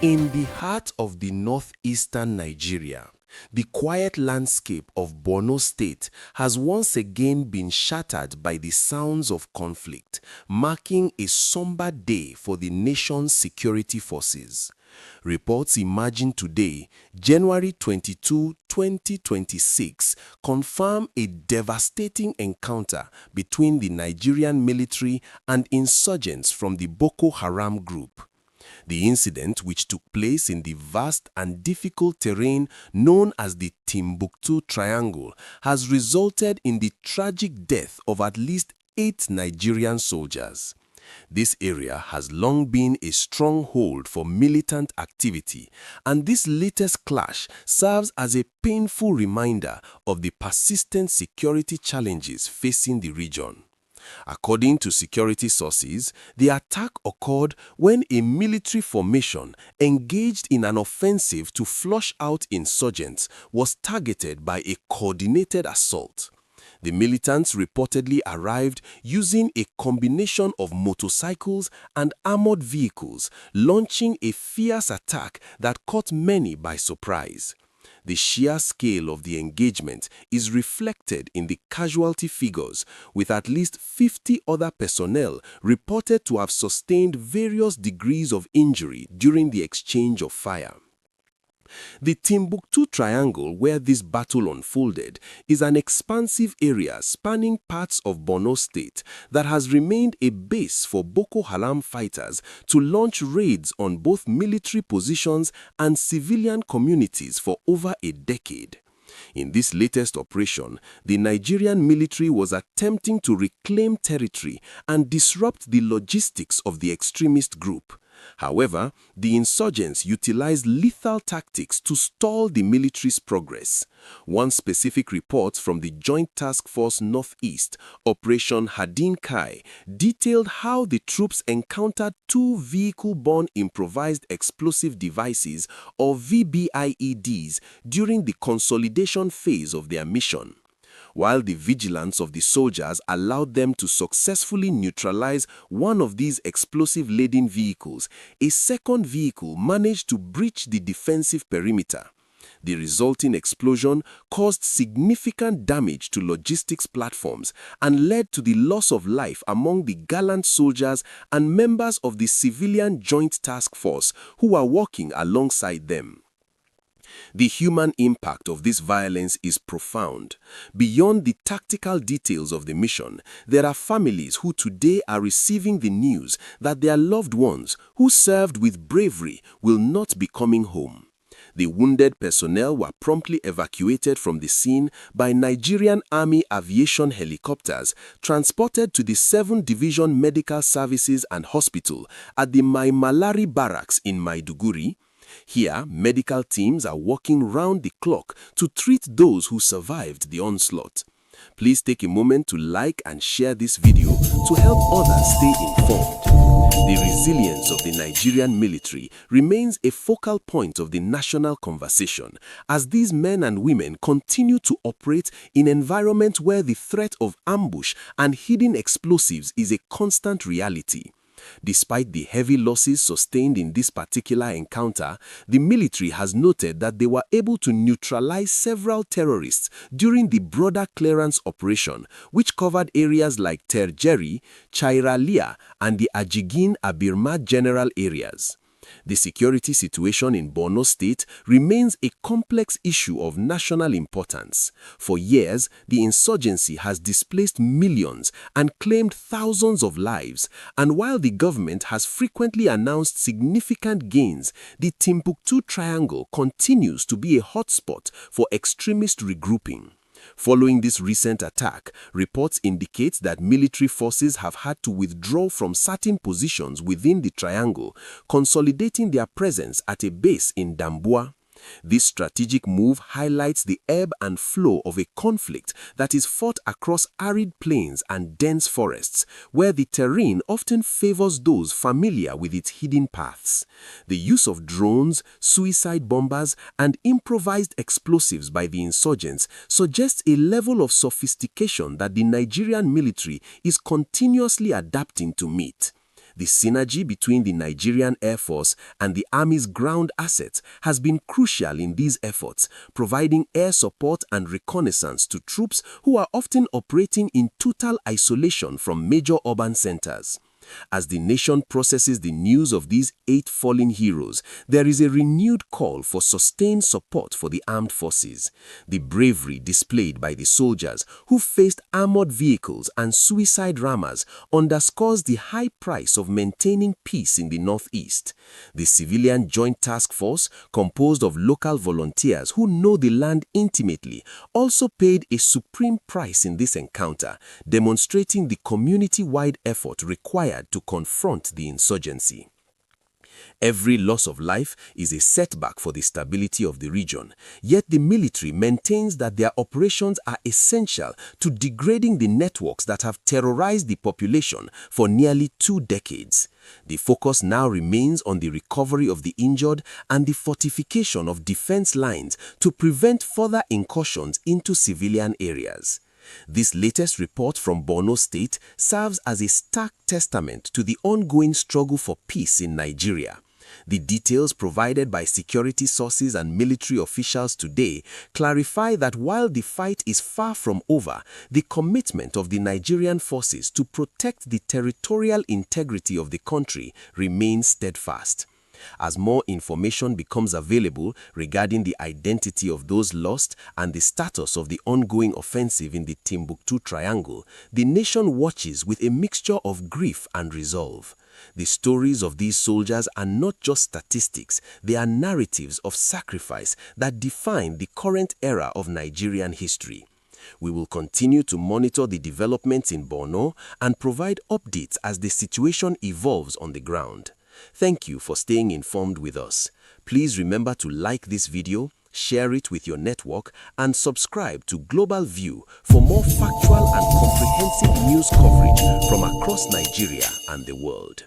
In the heart of the northeastern Nigeria, the quiet landscape of Borno State has once again been shattered by the sounds of conflict, marking a somber day for the nation's security forces. Reports emerging today, January 22, 2026, confirm a devastating encounter between the Nigerian military and insurgents from the Boko Haram group. The incident, which took place in the vast and difficult terrain known as the Timbuktu Triangle, has resulted in the tragic death of at least 8 Nigerian soldiers. This area has long been a stronghold for militant activity, and this latest clash serves as a painful reminder of the persistent security challenges facing the region. According to security sources, the attack occurred when a military formation engaged in an offensive to flush out insurgents was targeted by a coordinated assault. The militants reportedly arrived using a combination of motorcycles and armored vehicles, launching a fierce attack that caught many by surprise. The sheer scale of the engagement is reflected in the casualty figures, with at least 50 other personnel reported to have sustained various degrees of injury during the exchange of fire. The Timbuktu Triangle, where this battle unfolded, is an expansive area spanning parts of Borno State that has remained a base for Boko Haram fighters to launch raids on both military positions and civilian communities for over a decade. In this latest operation, the Nigerian military was attempting to reclaim territory and disrupt the logistics of the extremist group. However, the insurgents utilized lethal tactics to stall the military's progress. One specific report from the Joint Task Force Northeast, Operation Hadin Kai, detailed how the troops encountered 2 vehicle-borne improvised explosive devices, or VBIEDs, during the consolidation phase of their mission. While the vigilance of the soldiers allowed them to successfully neutralize one of these explosive-laden vehicles, a second vehicle managed to breach the defensive perimeter. The resulting explosion caused significant damage to logistics platforms and led to the loss of life among the gallant soldiers and members of the civilian Joint Task Force who were working alongside them. The human impact of this violence is profound. Beyond the tactical details of the mission, there are families who today are receiving the news that their loved ones, who served with bravery, will not be coming home. The wounded personnel were promptly evacuated from the scene by Nigerian Army aviation helicopters transported to the 7th Division Medical Services and Hospital at the Maimalari Barracks in Maiduguri. Here, medical teams are working round the clock to treat those who survived the onslaught. Please take a moment to like and share this video to help others stay informed. The resilience of the Nigerian military remains a focal point of the national conversation as these men and women continue to operate in environments where the threat of ambush and hidden explosives is a constant reality. Despite the heavy losses sustained in this particular encounter, the military has noted that they were able to neutralize several terrorists during the broader clearance operation, which covered areas like Terjeri, Chairalia, and the Ajigin-Abirma general areas. The security situation in Borno State remains a complex issue of national importance. For years, the insurgency has displaced millions and claimed thousands of lives, and while the government has frequently announced significant gains, the Timbuktu Triangle continues to be a hotspot for extremist regrouping. Following this recent attack, reports indicate that military forces have had to withdraw from certain positions within the triangle, consolidating their presence at a base in Damboa. This strategic move highlights the ebb and flow of a conflict that is fought across arid plains and dense forests, where the terrain often favors those familiar with its hidden paths. The use of drones, suicide bombers, and improvised explosives by the insurgents suggests a level of sophistication that the Nigerian military is continuously adapting to meet. The synergy between the Nigerian Air Force and the Army's ground assets has been crucial in these efforts, providing air support and reconnaissance to troops who are often operating in total isolation from major urban centers. As the nation processes the news of these 8 fallen heroes, there is a renewed call for sustained support for the armed forces. The bravery displayed by the soldiers who faced armored vehicles and suicide rammers underscores the high price of maintaining peace in the Northeast. The Civilian Joint Task Force, composed of local volunteers who know the land intimately, also paid a supreme price in this encounter, demonstrating the community-wide effort required to confront the insurgency. Every loss of life is a setback for the stability of the region, yet the military maintains that their operations are essential to degrading the networks that have terrorized the population for nearly 2 decades. The focus now remains on the recovery of the injured and the fortification of defense lines to prevent further incursions into civilian areas. This latest report from Borno State serves as a stark testament to the ongoing struggle for peace in Nigeria. The details provided by security sources and military officials today clarify that while the fight is far from over, the commitment of the Nigerian forces to protect the territorial integrity of the country remains steadfast. As more information becomes available regarding the identity of those lost and the status of the ongoing offensive in the Timbuktu Triangle, the nation watches with a mixture of grief and resolve. The stories of these soldiers are not just statistics, they are narratives of sacrifice that define the current era of Nigerian history. We will continue to monitor the developments in Borno and provide updates as the situation evolves on the ground. Thank you for staying informed with us. Please remember to like this video, share it with your network, and subscribe to Global View for more factual and comprehensive news coverage from across Nigeria and the world.